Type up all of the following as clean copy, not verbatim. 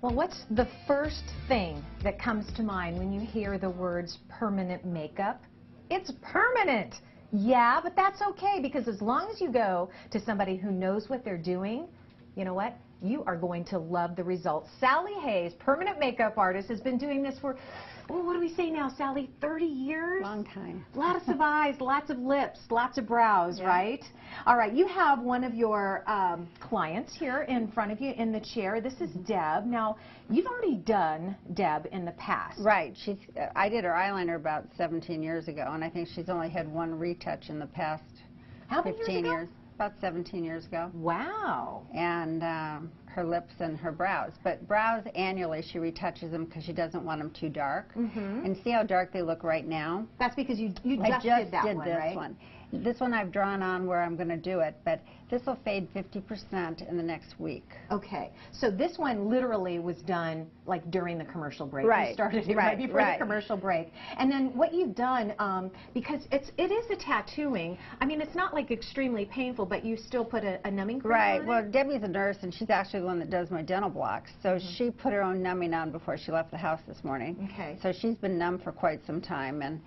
Well, what's the first thing that comes to mind when you hear the words permanent makeup? It's permanent. Yeah, but that's okay, because as long as you go to somebody who knows what they're doing, you know what? You are going to love the results. Sally Hayes, permanent makeup artist, has been doing this for, oh, what do we say now, Sally? 30 years? Long time. Lots of eyes, lots of lips, lots of brows, Yeah. right? All right, you have one of your clients here in front of you in the chair. This is Deb. Now, you've already done Deb in the past. Right. I did her eyeliner about 17 years ago, and I think she's only had one retouch in the past How many 15 years ago? years. About 17 years ago. Wow. And her lips and her brows. But brows, annually, she retouches them because she doesn't want them too dark. And see how dark they look right now? That's because you I just just did that did one, this right? one. This one I've drawn on where I'm going to do it, but this will fade 50% in the next week. Okay, so this one literally was done like during the commercial break. Right. You started it right before the commercial break. And then what you've done, because it is a tattooing, I mean, it's not like extremely painful, but you still put a numbing cream Right. on Well, it? Debbie's a nurse, and she's actually the one that does my dental blocks. So she put her own numbing on before she left the house this morning. Okay. So she's been numb for quite some time, and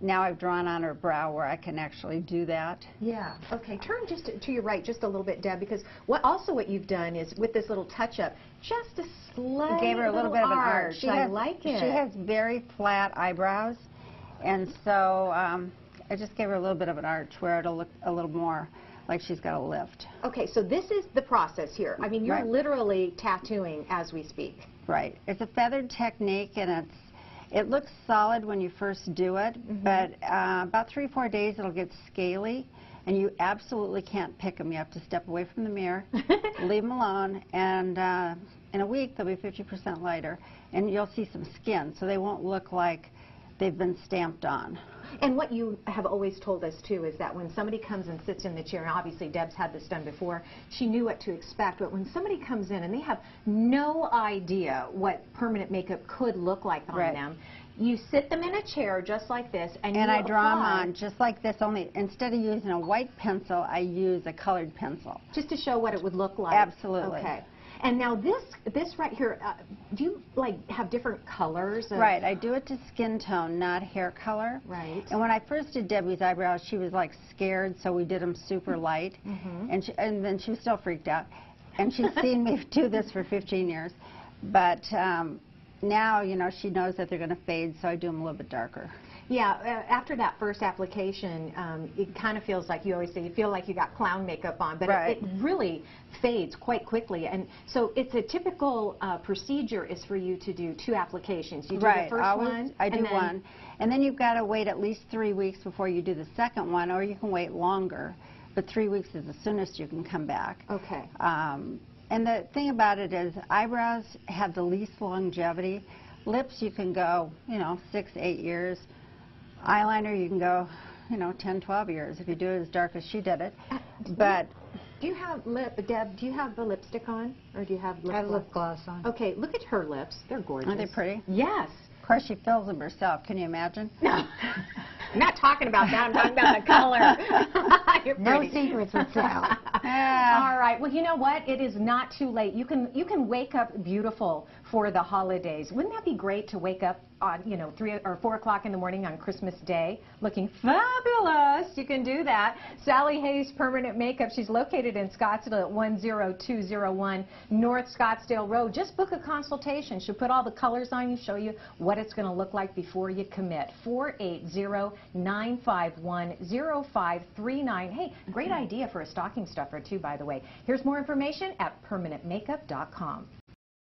now I've drawn on her brow where I can actually do that. Yeah. Okay. Turn just to your right just a little bit, Deb, because what you've done is with this little touch-up, just a slight Gave her a little bit of an arch. I like it. She has very flat eyebrows, and so I just gave her a little bit of an arch where it'll look a little more like she's got a lift. Okay, so this is the process here. I mean, you're Right. literally tattooing as we speak. Right. It's a feathered technique, and it looks solid when you first do it, but about 3-4 days it'll get scaly, and you absolutely can't pick them. You have to step away from the mirror, leave them alone, and in a week they'll be 50% lighter, and you'll see some skin, so they won't look like they've been stamped on. And what you have always told us, too, is that when somebody comes and sits in the chair, and obviously Deb's had this done before, she knew what to expect, but when somebody comes in and they have no idea what permanent makeup could look like on Right. them, you sit them in a chair just like this, and you I draw them apply, on just like this, only instead of using a white pencil, I use a colored pencil. just to show what it would look like. Absolutely. Okay. And now this right here, do you like have different colors? Right, I do it to skin tone, not hair color. Right. And when I first did Debbie's eyebrows, she was like scared, so we did them super light, and then she was still freaked out. And she's seen me do this for 15 years, but now, you know, she knows that they're going to fade, so I do them a little bit darker. Yeah, after that first application, it kind of feels like, you always say, you feel like you got clown makeup on, but Right. it really fades quite quickly. And so it's a typical procedure is for you to do 2 applications. You do Right, the first always, one, I do and then, one, and then you've got to wait at least 3 weeks before you do the second one, or you can wait longer, but 3 weeks is the soonest you can come back. Okay. And the thing about it is eyebrows have the least longevity. Lips you can go, you know, 6-8 years. Eyeliner you can go, you know, 10-12 years if you do it as dark as she did it. But Do you have Deb? Do you have the lipstick on, or do you have lip I have gloss? lip gloss on. Okay, look at her lips. They're gorgeous. aren't they pretty? Yes. Of course, she fills them herself. Can you imagine? No. I'm not talking about that. I'm talking about the color. You're No pretty. secrets with Sal. All right. Well, you know what? It is not too late. You can wake up beautiful for the holidays. Wouldn't that be great to wake up on 3 or 4 o'clock in the morning on Christmas Day looking fabulous? You can do that. Sally Hayes Permanent Makeup. She's located in Scottsdale at 10201 North Scottsdale Road. Just book a consultation. She'll put all the colors on you, show you what it's going to look like before you commit. 480-951-0539. Hey, great idea for a stocking stuffer too, by the way. Here's more information at permanentmakeup.com.